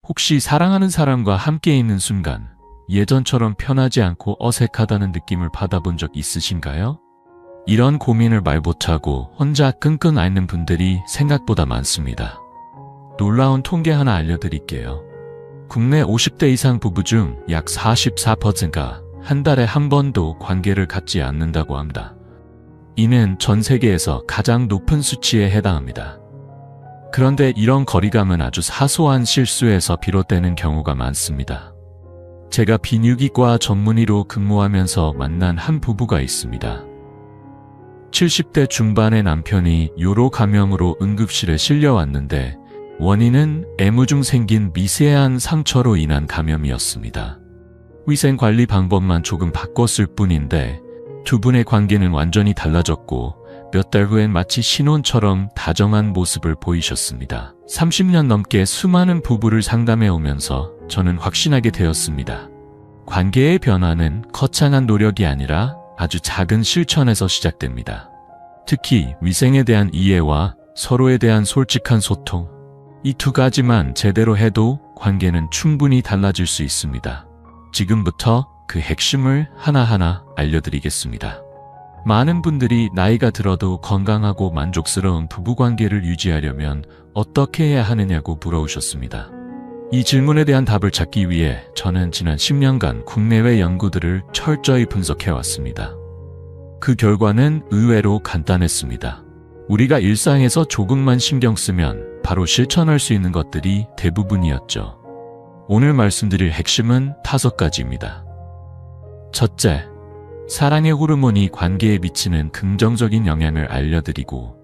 혹시 사랑하는 사람과 함께 있는 순간 예전처럼 편하지 않고 어색하다는 느낌을 받아본 적 있으신가요? 이런 고민을 말 못하고 혼자 끙끙 앓는 분들이 생각보다 많습니다. 놀라운 통계 하나 알려드릴게요. 국내 50대 이상 부부 중 약 44%가 한 달에 한 번도 관계를 갖지 않는다고 합니다. 이는 전 세계에서 가장 높은 수치에 해당합니다. 그런데 이런 거리감은 아주 사소한 실수에서 비롯되는 경우가 많습니다. 제가 비뇨기과 전문의로 근무하면서 만난 한 부부가 있습니다. 70대 중반의 남편이 요로 감염으로 응급실에 실려왔는데 원인은 애무 중 생긴 미세한 상처로 인한 감염이었습니다. 위생관리 방법만 조금 바꿨을 뿐인데 두 분의 관계는 완전히 달라졌고 몇 달 후엔 마치 신혼처럼 다정한 모습을 보이셨습니다. 30년 넘게 수많은 부부를 상담해 오면서 저는 확신하게 되었습니다. 관계의 변화는 거창한 노력이 아니라 아주 작은 실천에서 시작됩니다. 특히 위생에 대한 이해와 서로에 대한 솔직한 소통, 이 두 가지만 제대로 해도 관계는 충분히 달라질 수 있습니다. 지금부터 그 핵심을 하나하나 알려드리겠습니다. 많은 분들이 나이가 들어도 건강하고 만족스러운 부부관계를 유지하려면 어떻게 해야 하느냐고 물어오셨습니다. 이 질문에 대한 답을 찾기 위해 저는 지난 10년간 국내외 연구들을 철저히 분석해왔습니다. 그 결과는 의외로 간단했습니다. 우리가 일상에서 조금만 신경 쓰면 바로 실천할 수 있는 것들이 대부분이었죠. 오늘 말씀드릴 핵심은 5가지입니다. 첫째, 사랑의 호르몬이 관계에 미치는 긍정적인 영향을 알려드리고,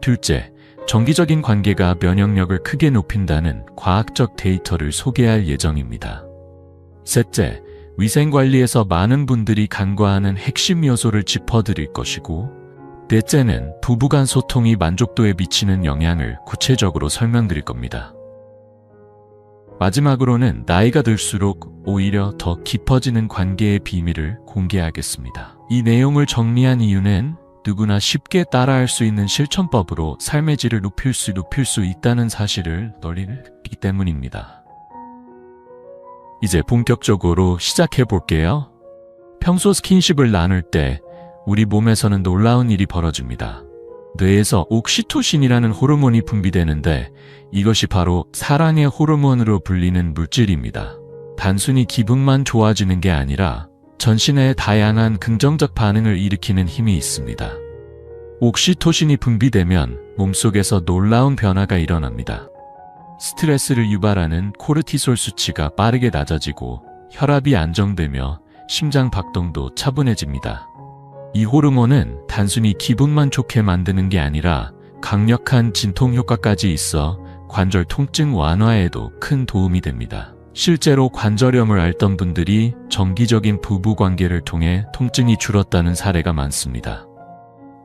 둘째, 정기적인 관계가 면역력을 크게 높인다는 과학적 데이터를 소개할 예정입니다. 셋째, 위생관리에서 많은 분들이 간과하는 핵심 요소를 짚어드릴 것이고, 넷째는 부부간 소통이 만족도에 미치는 영향을 구체적으로 설명드릴 겁니다. 마지막으로는 나이가 들수록 오히려 더 깊어지는 관계의 비밀을 공개하겠습니다. 이 내용을 정리한 이유는 누구나 쉽게 따라할 수 있는 실천법으로 삶의 질을 높일 수 있다는 사실을 널리기 때문입니다. 이제 본격적으로 시작해 볼게요. 평소 스킨십을 나눌 때 우리 몸에서는 놀라운 일이 벌어집니다. 뇌에서 옥시토신이라는 호르몬이 분비되는데 이것이 바로 사랑의 호르몬으로 불리는 물질입니다. 단순히 기분만 좋아지는 게 아니라 전신에 다양한 긍정적 반응을 일으키는 힘이 있습니다. 옥시토신이 분비되면 몸속에서 놀라운 변화가 일어납니다. 스트레스를 유발하는 코르티솔 수치가 빠르게 낮아지고 혈압이 안정되며 심장 박동도 차분해집니다. 이 호르몬은 단순히 기분만 좋게 만드는 게 아니라 강력한 진통 효과까지 있어 관절 통증 완화에도 큰 도움이 됩니다. 실제로 관절염을 앓던 분들이 정기적인 부부 관계를 통해 통증이 줄었다는 사례가 많습니다.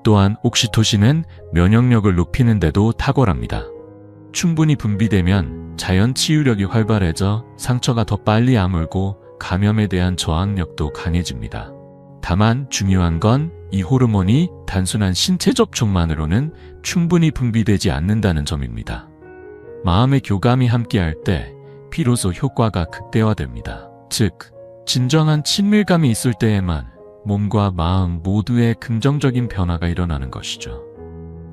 또한 옥시토신은 면역력을 높이는 데도 탁월합니다. 충분히 분비되면 자연 치유력이 활발해져 상처가 더 빨리 아물고 감염에 대한 저항력도 강해집니다. 다만 중요한 건 이 호르몬이 단순한 신체 접촉만으로는 충분히 분비되지 않는다는 점입니다. 마음의 교감이 함께할 때 비로소 효과가 극대화됩니다. 즉, 진정한 친밀감이 있을 때에만 몸과 마음 모두에 긍정적인 변화가 일어나는 것이죠.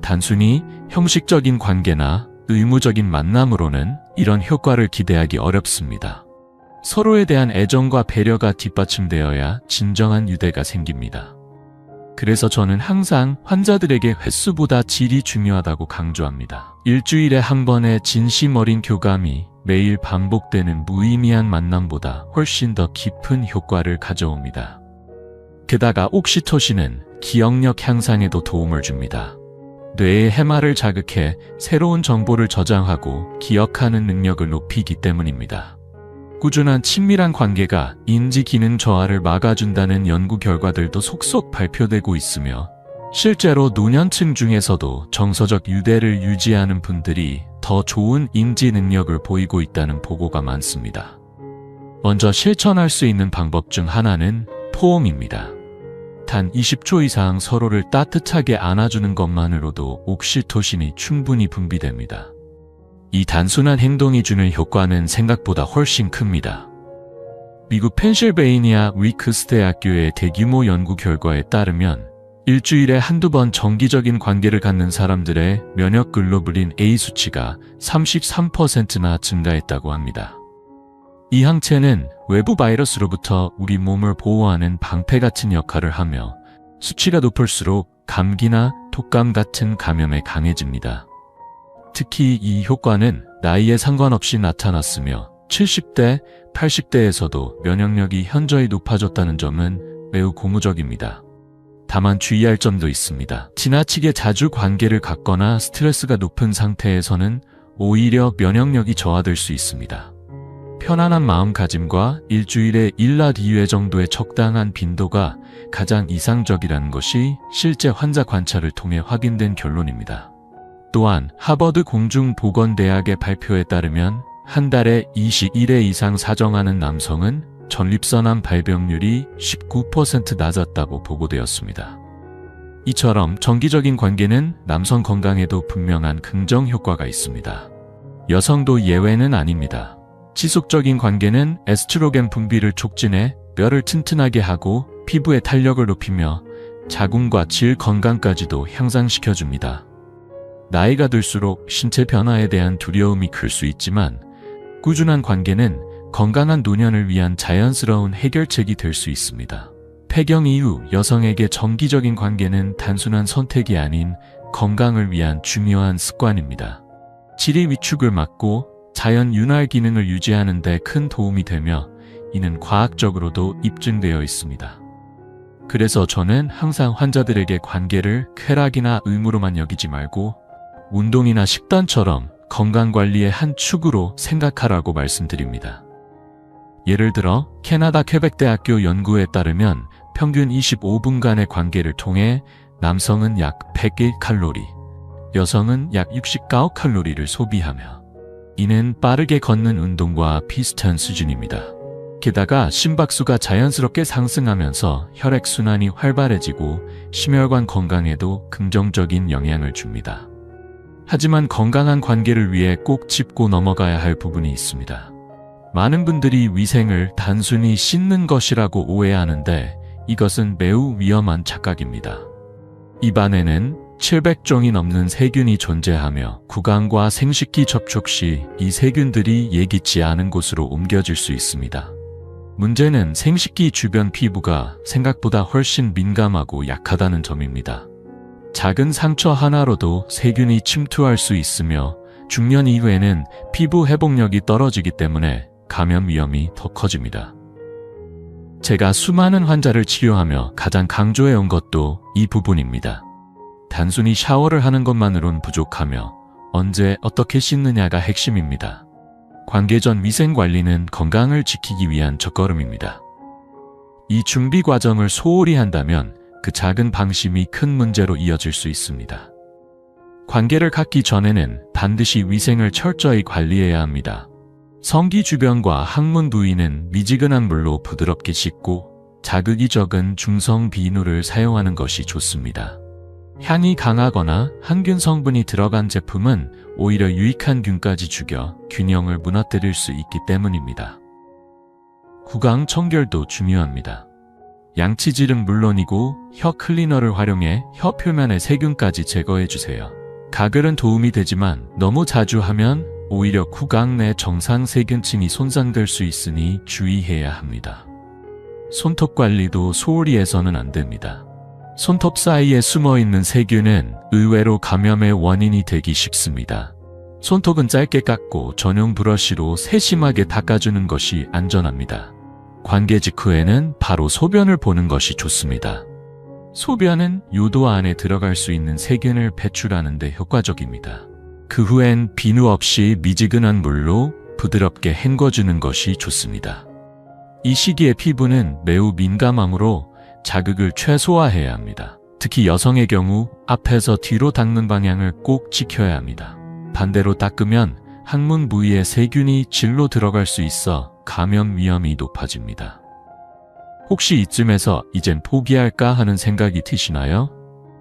단순히 형식적인 관계나 의무적인 만남으로는 이런 효과를 기대하기 어렵습니다. 서로에 대한 애정과 배려가 뒷받침되어야 진정한 유대가 생깁니다. 그래서 저는 항상 환자들에게 횟수보다 질이 중요하다고 강조합니다. 일주일에 한 번의 진심 어린 교감이 매일 반복되는 무의미한 만남보다 훨씬 더 깊은 효과를 가져옵니다. 게다가 옥시토신은 기억력 향상에도 도움을 줍니다. 뇌의 해마를 자극해 새로운 정보를 저장하고 기억하는 능력을 높이기 때문입니다. 꾸준한 친밀한 관계가 인지 기능 저하를 막아준다는 연구 결과들도 속속 발표되고 있으며 실제로 노년층 중에서도 정서적 유대를 유지하는 분들이 더 좋은 인지 능력을 보이고 있다는 보고가 많습니다. 먼저 실천할 수 있는 방법 중 하나는 포옹입니다. 단 20초 이상 서로를 따뜻하게 안아주는 것만으로도 옥시토신이 충분히 분비됩니다. 이 단순한 행동이 주는 효과는 생각보다 훨씬 큽니다. 미국 펜실베이니아 위크스 대학교의 대규모 연구 결과에 따르면 일주일에 한두 번 정기적인 관계를 갖는 사람들의 면역 글로불린 A 수치가 33%나 증가했다고 합니다. 이 항체는 외부 바이러스로부터 우리 몸을 보호하는 방패 같은 역할을 하며 수치가 높을수록 감기나 독감 같은 감염에 강해집니다. 특히 이 효과는 나이에 상관없이 나타났으며 70대, 80대에서도 면역력이 현저히 높아졌다는 점은 매우 고무적입니다. 다만 주의할 점도 있습니다. 지나치게 자주 관계를 갖거나 스트레스가 높은 상태에서는 오히려 면역력이 저하될 수 있습니다. 편안한 마음가짐과 일주일에 1나 2회 정도의 적당한 빈도가 가장 이상적이라는 것이 실제 환자 관찰을 통해 확인된 결론입니다. 또한 하버드 공중보건대학의 발표에 따르면 한 달에 21회 이상 사정하는 남성은 전립선암 발병률이 19% 낮았다고 보고되었습니다. 이처럼 정기적인 관계는 남성 건강에도 분명한 긍정 효과가 있습니다. 여성도 예외는 아닙니다. 지속적인 관계는 에스트로겐 분비를 촉진해 뼈를 튼튼하게 하고 피부의 탄력을 높이며 자궁과 질 건강까지도 향상시켜줍니다. 나이가 들수록 신체 변화에 대한 두려움이 클 수 있지만 꾸준한 관계는 건강한 노년을 위한 자연스러운 해결책이 될 수 있습니다. 폐경 이후 여성에게 정기적인 관계는 단순한 선택이 아닌 건강을 위한 중요한 습관입니다. 질의 위축을 막고 자연 윤활 기능을 유지하는 데 큰 도움이 되며 이는 과학적으로도 입증되어 있습니다. 그래서 저는 항상 환자들에게 관계를 쾌락이나 의무로만 여기지 말고 운동이나 식단처럼 건강관리의 한 축으로 생각하라고 말씀드립니다. 예를 들어 캐나다 퀘벡대학교 연구에 따르면 평균 25분간의 관계를 통해 남성은 약 101칼로리, 여성은 약 69칼로리를 소비하며 이는 빠르게 걷는 운동과 비슷한 수준입니다. 게다가 심박수가 자연스럽게 상승하면서 혈액순환이 활발해지고 심혈관 건강에도 긍정적인 영향을 줍니다. 하지만 건강한 관계를 위해 꼭 짚고 넘어가야 할 부분이 있습니다. 많은 분들이 위생을 단순히 씻는 것이라고 오해하는데 이것은 매우 위험한 착각입니다. 입안에는 700종이 넘는 세균이 존재하며 구강과 생식기 접촉 시 이 세균들이 예기치 않은 곳으로 옮겨질 수 있습니다. 문제는 생식기 주변 피부가 생각보다 훨씬 민감하고 약하다는 점입니다. 작은 상처 하나로도 세균이 침투할 수 있으며 중년 이후에는 피부 회복력이 떨어지기 때문에 감염 위험이 더 커집니다. 제가 수많은 환자를 치료하며 가장 강조해온 것도 이 부분입니다. 단순히 샤워를 하는 것만으론 부족하며 언제 어떻게 씻느냐가 핵심입니다. 관계 전 위생 관리는 건강을 지키기 위한 첫걸음입니다. 이 준비 과정을 소홀히 한다면 그 작은 방심이 큰 문제로 이어질 수 있습니다. 관계를 갖기 전에는 반드시 위생을 철저히 관리해야 합니다. 성기 주변과 항문 부위는 미지근한 물로 부드럽게 씻고 자극이 적은 중성 비누를 사용하는 것이 좋습니다. 향이 강하거나 항균 성분이 들어간 제품은 오히려 유익한 균까지 죽여 균형을 무너뜨릴 수 있기 때문입니다. 구강 청결도 중요합니다. 양치질은 물론이고 혀 클리너를 활용해 혀 표면의 세균까지 제거해주세요. 가글은 도움이 되지만 너무 자주 하면 오히려 구강 내 정상 세균층이 손상될 수 있으니 주의해야 합니다. 손톱 관리도 소홀히 해서는 안 됩니다. 손톱 사이에 숨어있는 세균은 의외로 감염의 원인이 되기 쉽습니다. 손톱은 짧게 깎고 전용 브러쉬로 세심하게 닦아주는 것이 안전합니다. 관계 직후에는 바로 소변을 보는 것이 좋습니다. 소변은 요도 안에 들어갈 수 있는 세균을 배출하는 데 효과적입니다. 그 후엔 비누 없이 미지근한 물로 부드럽게 헹궈주는 것이 좋습니다. 이 시기에 피부는 매우 민감하므로 자극을 최소화해야 합니다. 특히 여성의 경우 앞에서 뒤로 닦는 방향을 꼭 지켜야 합니다. 반대로 닦으면 항문 부위에 세균이 질로 들어갈 수 있어 감염 위험이 높아집니다. 혹시 이쯤에서 이젠 포기할까 하는 생각이 드시나요?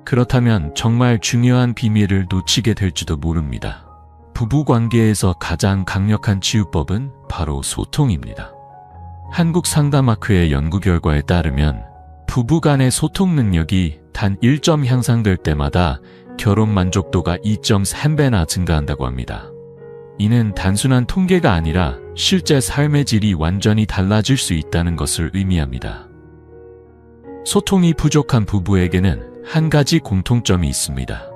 그렇다면 정말 중요한 비밀을 놓치게 될지도 모릅니다. 부부관계에서 가장 강력한 치유법은 바로 소통입니다. 한국상담학회의 연구 결과에 따르면 부부 간의 소통 능력이 단 1점 향상될 때마다 결혼 만족도가 2.3배나 증가한다고 합니다. 이는 단순한 통계가 아니라 실제 삶의 질이 완전히 달라질 수 있다는 것을 의미합니다. 소통이 부족한 부부에게는 한 가지 공통점이 있습니다.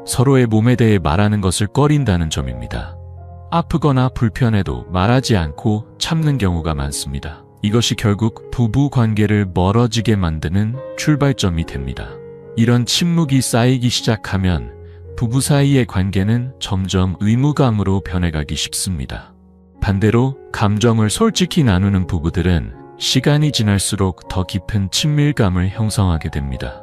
서로의 몸에 대해 말하는 것을 꺼린다는 점입니다. 아프거나 불편해도 말하지 않고 참는 경우가 많습니다. 이것이 결국 부부 관계를 멀어지게 만드는 출발점이 됩니다. 이런 침묵이 쌓이기 시작하면 부부 사이의 관계는 점점 의무감으로 변해가기 쉽습니다. 반대로 감정을 솔직히 나누는 부부들은 시간이 지날수록 더 깊은 친밀감을 형성하게 됩니다.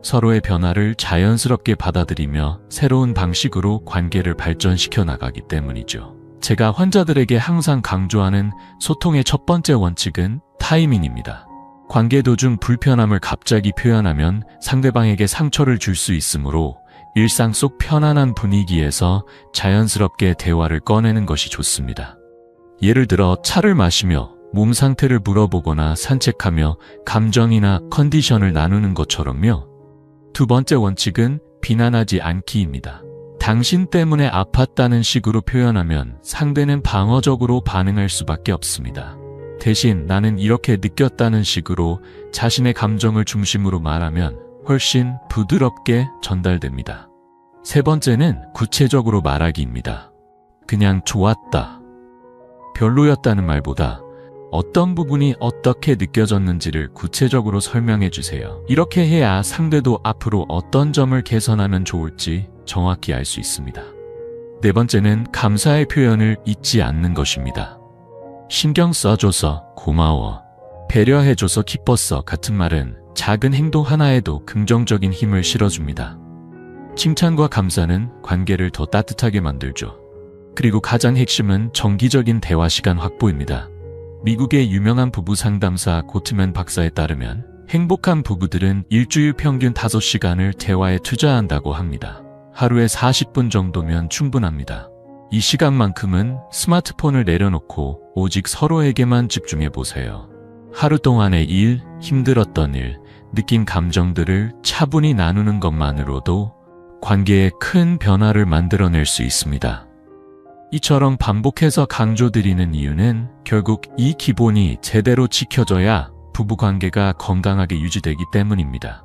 서로의 변화를 자연스럽게 받아들이며 새로운 방식으로 관계를 발전시켜 나가기 때문이죠. 제가 환자들에게 항상 강조하는 소통의 첫 번째 원칙은 타이밍입니다. 관계 도중 불편함을 갑자기 표현하면 상대방에게 상처를 줄 수 있으므로 일상 속 편안한 분위기에서 자연스럽게 대화를 꺼내는 것이 좋습니다. 예를 들어 차를 마시며 몸 상태를 물어보거나 산책하며 감정이나 컨디션을 나누는 것처럼요. 두 번째 원칙은 비난하지 않기입니다. 당신 때문에 아팠다는 식으로 표현하면 상대는 방어적으로 반응할 수밖에 없습니다. 대신 나는 이렇게 느꼈다는 식으로 자신의 감정을 중심으로 말하면 훨씬 부드럽게 전달됩니다. 세 번째는 구체적으로 말하기입니다. 그냥 좋았다, 별로였다는 말보다 어떤 부분이 어떻게 느껴졌는지를 구체적으로 설명해 주세요. 이렇게 해야 상대도 앞으로 어떤 점을 개선하면 좋을지 정확히 알 수 있습니다. 네 번째는 감사의 표현을 잊지 않는 것입니다. 신경 써줘서 고마워, 배려해줘서 기뻤어 같은 말은 작은 행동 하나에도 긍정적인 힘을 실어줍니다. 칭찬과 감사는 관계를 더 따뜻하게 만들죠. 그리고 가장 핵심은 정기적인 대화 시간 확보입니다. 미국의 유명한 부부 상담사 고트맨 박사에 따르면 행복한 부부들은 일주일 평균 5시간을 대화에 투자한다고 합니다. 하루에 40분 정도면 충분합니다. 이 시간만큼은 스마트폰을 내려놓고 오직 서로에게만 집중해 보세요. 하루 동안의 일, 힘들었던 일, 느낀 감정들을 차분히 나누는 것만으로도 관계에 큰 변화를 만들어낼 수 있습니다. 이처럼 반복해서 강조드리는 이유는 결국 이 기본이 제대로 지켜져야 부부관계가 건강하게 유지되기 때문입니다.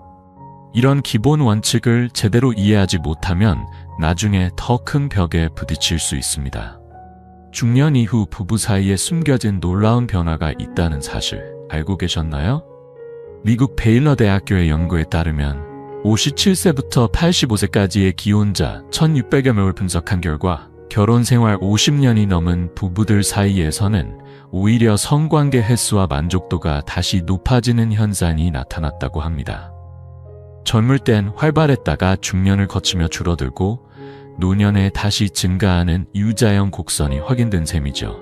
이런 기본 원칙을 제대로 이해하지 못하면 나중에 더 큰 벽에 부딪힐 수 있습니다. 중년 이후 부부 사이에 숨겨진 놀라운 변화가 있다는 사실 알고 계셨나요? 미국 베일러 대학교의 연구에 따르면 57세부터 85세까지의 기혼자 1,600여 명을 분석한 결과 결혼 생활 50년이 넘은 부부들 사이에서는 오히려 성관계 횟수와 만족도가 다시 높아지는 현상이 나타났다고 합니다. 젊을 땐 활발했다가 중년을 거치며 줄어들고 노년에 다시 증가하는 유자형 곡선이 확인된 셈이죠.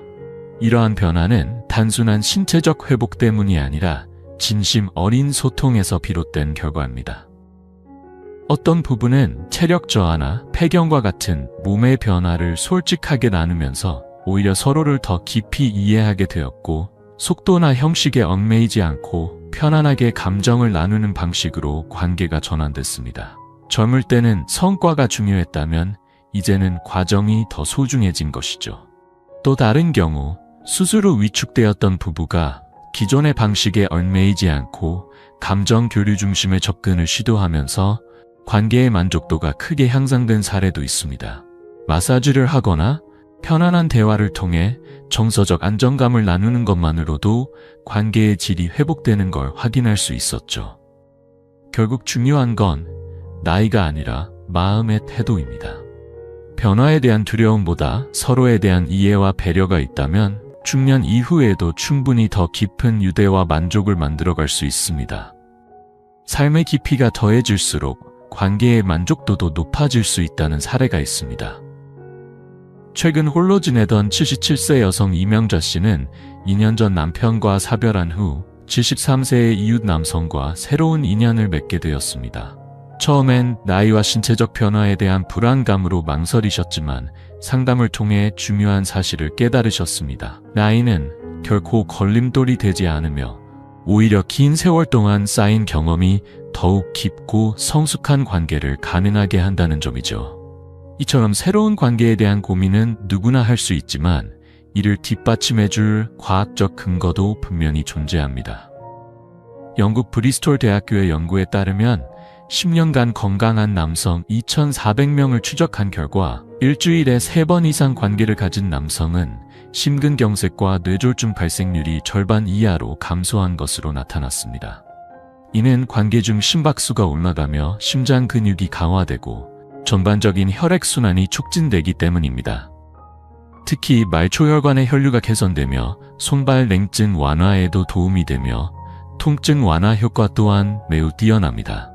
이러한 변화는 단순한 신체적 회복 때문이 아니라 진심 어린 소통에서 비롯된 결과입니다. 어떤 부부는 체력 저하나 폐경과 같은 몸의 변화를 솔직하게 나누면서 오히려 서로를 더 깊이 이해하게 되었고, 속도나 형식에 얽매이지 않고 편안하게 감정을 나누는 방식으로 관계가 전환됐습니다. 젊을 때는 성과가 중요했다면 이제는 과정이 더 소중해진 것이죠. 또 다른 경우 수술 후 위축되었던 부부가 기존의 방식에 얽매이지 않고 감정 교류 중심의 접근을 시도하면서 관계의 만족도가 크게 향상된 사례도 있습니다. 마사지를 하거나 편안한 대화를 통해 정서적 안정감을 나누는 것만으로도 관계의 질이 회복되는 걸 확인할 수 있었죠. 결국 중요한 건 나이가 아니라 마음의 태도입니다. 변화에 대한 두려움보다 서로에 대한 이해와 배려가 있다면 중년 이후에도 충분히 더 깊은 유대와 만족을 만들어갈 수 있습니다. 삶의 깊이가 더해질수록 관계의 만족도도 높아질 수 있다는 사례가 있습니다. 최근 홀로 지내던 77세 여성 이명자 씨는 2년 전 남편과 사별한 후 73세의 이웃 남성과 새로운 인연을 맺게 되었습니다. 처음엔 나이와 신체적 변화에 대한 불안감으로 망설이셨지만 상담을 통해 중요한 사실을 깨달으셨습니다. 나이는 결코 걸림돌이 되지 않으며 오히려 긴 세월 동안 쌓인 경험이 더욱 깊고 성숙한 관계를 가능하게 한다는 점이죠. 이처럼 새로운 관계에 대한 고민은 누구나 할 수 있지만 이를 뒷받침해줄 과학적 근거도 분명히 존재합니다. 영국 브리스톨 대학교의 연구에 따르면 10년간 건강한 남성 2,400명을 추적한 결과 일주일에 3번 이상 관계를 가진 남성은 심근경색과 뇌졸중 발생률이 절반 이하로 감소한 것으로 나타났습니다. 이는 관계 중 심박수가 올라가며 심장 근육이 강화되고 전반적인 혈액순환이 촉진되기 때문입니다. 특히 말초혈관의 혈류가 개선되며 손발 냉증 완화에도 도움이 되며 통증 완화 효과 또한 매우 뛰어납니다.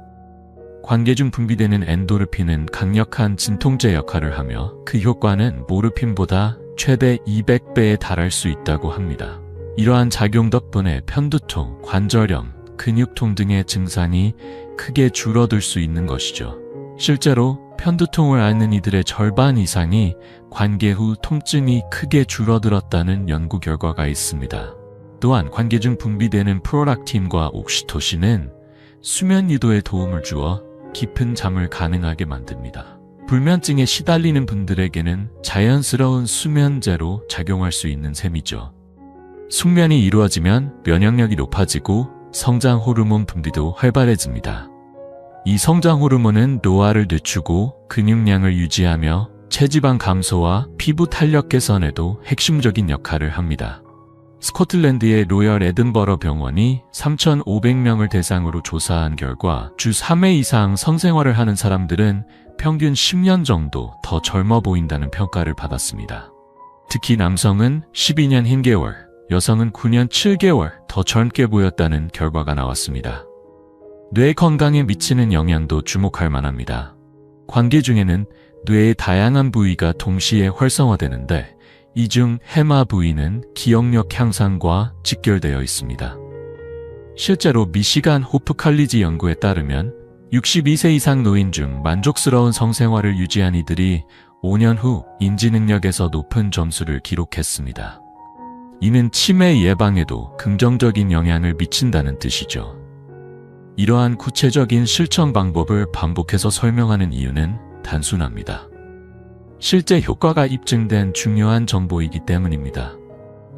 관계 중 분비되는 엔도르핀은 강력한 진통제 역할을 하며 그 효과는 모르핀보다 최대 200배에 달할 수 있다고 합니다. 이러한 작용 덕분에 편두통, 관절염, 근육통 등의 증상이 크게 줄어들 수 있는 것이죠. 실제로 편두통을 앓는 이들의 절반 이상이 관계 후 통증이 크게 줄어들었다는 연구 결과가 있습니다. 또한 관계 중 분비되는 프롤락틴과 옥시토신은 수면 유도에 도움을 주어 깊은 잠을 가능하게 만듭니다. 불면증에 시달리는 분들에게는 자연스러운 수면제로 작용할 수 있는 셈이죠. 숙면이 이루어지면 면역력이 높아지고 성장 호르몬 분비도 활발해집니다. 이 성장 호르몬은 노화를 늦추고 근육량을 유지하며 체지방 감소와 피부 탄력 개선에도 핵심적인 역할을 합니다. 스코틀랜드의 로열 에든버러 병원이 3,500명을 대상으로 조사한 결과 주 3회 이상 성생활을 하는 사람들은 평균 10년 정도 더 젊어 보인다는 평가를 받았습니다. 특히 남성은 12년 흰개월, 여성은 9년 7개월 더 젊게 보였다는 결과가 나왔습니다. 뇌 건강에 미치는 영향도 주목할 만합니다. 관계 중에는 뇌의 다양한 부위가 동시에 활성화되는데 이 중 해마 부위는 기억력 향상과 직결되어 있습니다. 실제로 미시간 호프 칼리지 연구에 따르면 62세 이상 노인 중 만족스러운 성생활을 유지한 이들이 5년 후 인지 능력에서 높은 점수를 기록했습니다. 이는 치매 예방에도 긍정적인 영향을 미친다는 뜻이죠. 이러한 구체적인 실천 방법을 반복해서 설명하는 이유는 단순합니다. 실제 효과가 입증된 중요한 정보이기 때문입니다.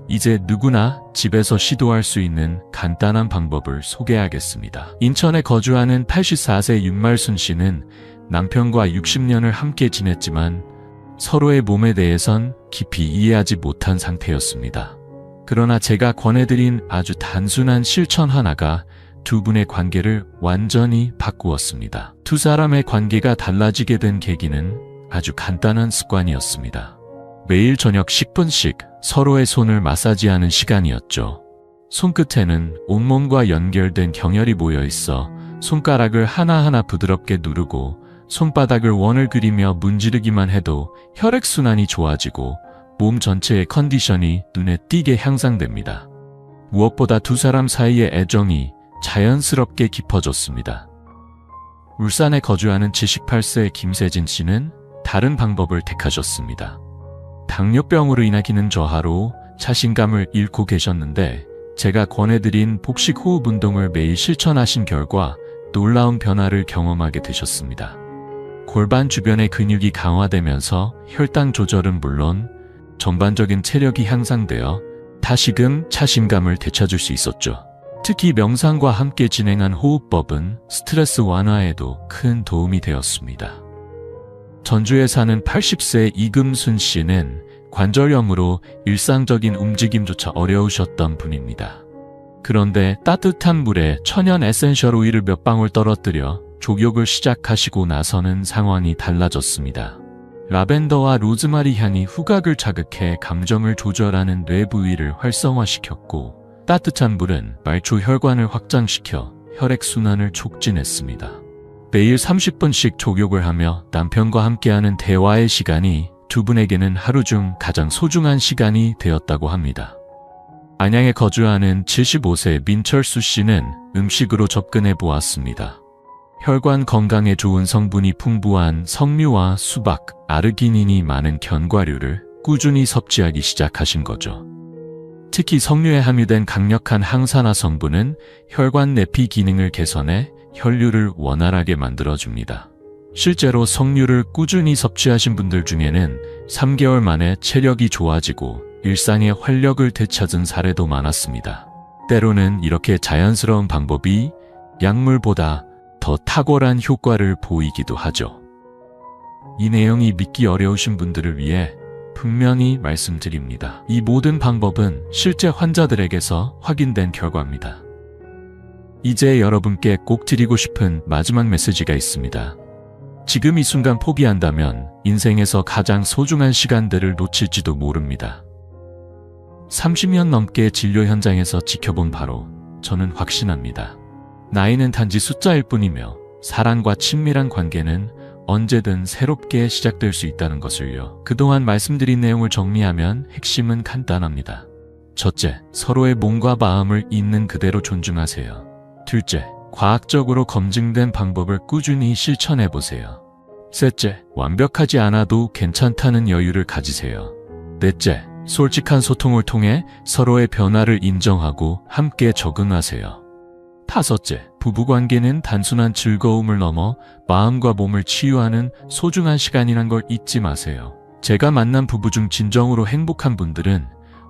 이제 누구나 집에서 시도할 수 있는 간단한 방법을 소개하겠습니다. 인천에 거주하는 84세 윤말순 씨는 남편과 60년을 함께 지냈지만 서로의 몸에 대해선 깊이 이해하지 못한 상태였습니다. 그러나 제가 권해드린 아주 단순한 실천 하나가 두 분의 관계를 완전히 바꾸었습니다. 두 사람의 관계가 달라지게 된 계기는 아주 간단한 습관이었습니다. 매일 저녁 10분씩 서로의 손을 마사지하는 시간이었죠. 손끝에는 온몸과 연결된 경혈이 모여 있어 손가락을 하나하나 부드럽게 누르고 손바닥을 원을 그리며 문지르기만 해도 혈액순환이 좋아지고 몸 전체의 컨디션이 눈에 띄게 향상됩니다. 무엇보다 두 사람 사이의 애정이 자연스럽게 깊어졌습니다. 울산에 거주하는 78세 김세진 씨는 다른 방법을 택하셨습니다. 당뇨병으로 인한 기능 저하로 자신감을 잃고 계셨는데 제가 권해드린 복식 호흡 운동을 매일 실천하신 결과 놀라운 변화를 경험하게 되셨습니다. 골반 주변의 근육이 강화되면서 혈당 조절은 물론 전반적인 체력이 향상되어 다시금 자신감을 되찾을 수 있었죠. 특히 명상과 함께 진행한 호흡법은 스트레스 완화에도 큰 도움이 되었습니다. 전주에 사는 80세 이금순 씨는 관절염으로 일상적인 움직임조차 어려우셨던 분입니다. 그런데 따뜻한 물에 천연 에센셜 오일을 몇 방울 떨어뜨려 족욕을 시작하시고 나서는 상황이 달라졌습니다. 라벤더와 로즈마리 향이 후각을 자극해 감정을 조절하는 뇌 부위를 활성화시켰고 따뜻한 물은 말초 혈관을 확장시켜 혈액순환을 촉진했습니다. 매일 30분씩 족욕을 하며 남편과 함께하는 대화의 시간이 두 분에게는 하루 중 가장 소중한 시간이 되었다고 합니다. 안양에 거주하는 75세 민철수 씨는 음식으로 접근해 보았습니다. 혈관 건강에 좋은 성분이 풍부한 석류와 수박, 아르기닌이 많은 견과류를 꾸준히 섭취하기 시작하신 거죠. 특히 석류에 함유된 강력한 항산화 성분은 혈관 내피 기능을 개선해 혈류를 원활하게 만들어줍니다. 실제로 석류를 꾸준히 섭취하신 분들 중에는 3개월 만에 체력이 좋아지고 일상의 활력을 되찾은 사례도 많았습니다. 때로는 이렇게 자연스러운 방법이 약물보다 더 탁월한 효과를 보이기도 하죠. 이 내용이 믿기 어려우신 분들을 위해 분명히 말씀드립니다. 이 모든 방법은 실제 환자들에게서 확인된 결과입니다. 이제 여러분께 꼭 드리고 싶은 마지막 메시지가 있습니다. 지금 이 순간 포기한다면 인생에서 가장 소중한 시간들을 놓칠지도 모릅니다. 30년 넘게 진료 현장에서 지켜본 바로 저는 확신합니다. 나이는 단지 숫자일 뿐이며 사랑과 친밀한 관계는 언제든 새롭게 시작될 수 있다는 것을요. 그동안 말씀드린 내용을 정리하면 핵심은 간단합니다. 첫째, 서로의 몸과 마음을 있는 그대로 존중하세요. 둘째, 과학적으로 검증된 방법을 꾸준히 실천해보세요. 셋째, 완벽하지 않아도 괜찮다는 여유를 가지세요. 넷째, 솔직한 소통을 통해 서로의 변화를 인정하고 함께 적응하세요. 다섯째, 부부관계는 단순한 즐거움을 넘어 마음과 몸을 치유하는 소중한 시간이란 걸 잊지 마세요. 제가 만난 부부 중 진정으로 행복한 분들은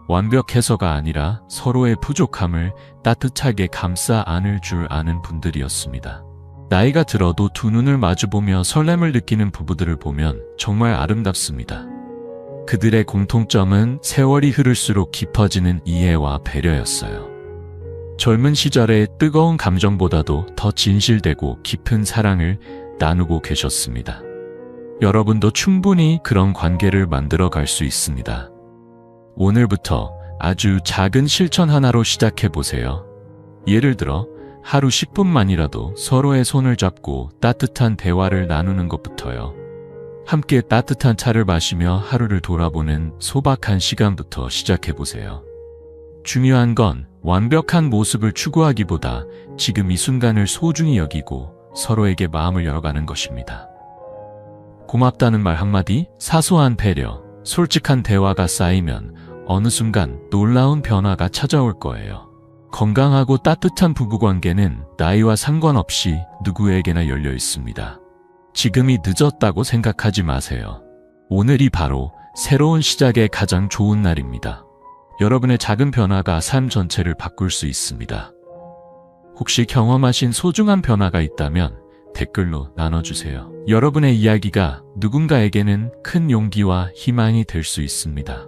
완벽해서가 아니라 서로의 부족함을 따뜻하게 감싸 안을 줄 아는 분들이었습니다. 나이가 들어도 두 눈을 마주보며 설렘을 느끼는 부부들을 보면 정말 아름답습니다. 그들의 공통점은 세월이 흐를수록 깊어지는 이해와 배려였어요. 젊은 시절의 뜨거운 감정보다도 더 진실되고 깊은 사랑을 나누고 계셨습니다. 여러분도 충분히 그런 관계를 만들어 갈 수 있습니다. 오늘부터 아주 작은 실천 하나로 시작해 보세요. 예를 들어 하루 10분만이라도 서로의 손을 잡고 따뜻한 대화를 나누는 것부터요. 함께 따뜻한 차를 마시며 하루를 돌아보는 소박한 시간부터 시작해 보세요. 중요한 건 완벽한 모습을 추구하기보다 지금 이 순간을 소중히 여기고 서로에게 마음을 열어가는 것입니다. 고맙다는 말 한마디, 사소한 배려, 솔직한 대화가 쌓이면 어느 순간 놀라운 변화가 찾아올 거예요. 건강하고 따뜻한 부부관계는 나이와 상관없이 누구에게나 열려 있습니다. 지금이 늦었다고 생각하지 마세요. 오늘이 바로 새로운 시작의 가장 좋은 날입니다. 여러분의 작은 변화가 삶 전체를 바꿀 수 있습니다. 혹시 경험하신 소중한 변화가 있다면 댓글로 나눠주세요. 여러분의 이야기가 누군가에게는 큰 용기와 희망이 될 수 있습니다.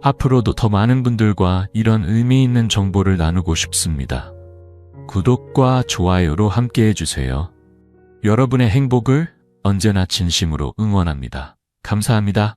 앞으로도 더 많은 분들과 이런 의미 있는 정보를 나누고 싶습니다. 구독과 좋아요로 함께 해주세요. 여러분의 행복을 언제나 진심으로 응원합니다. 감사합니다.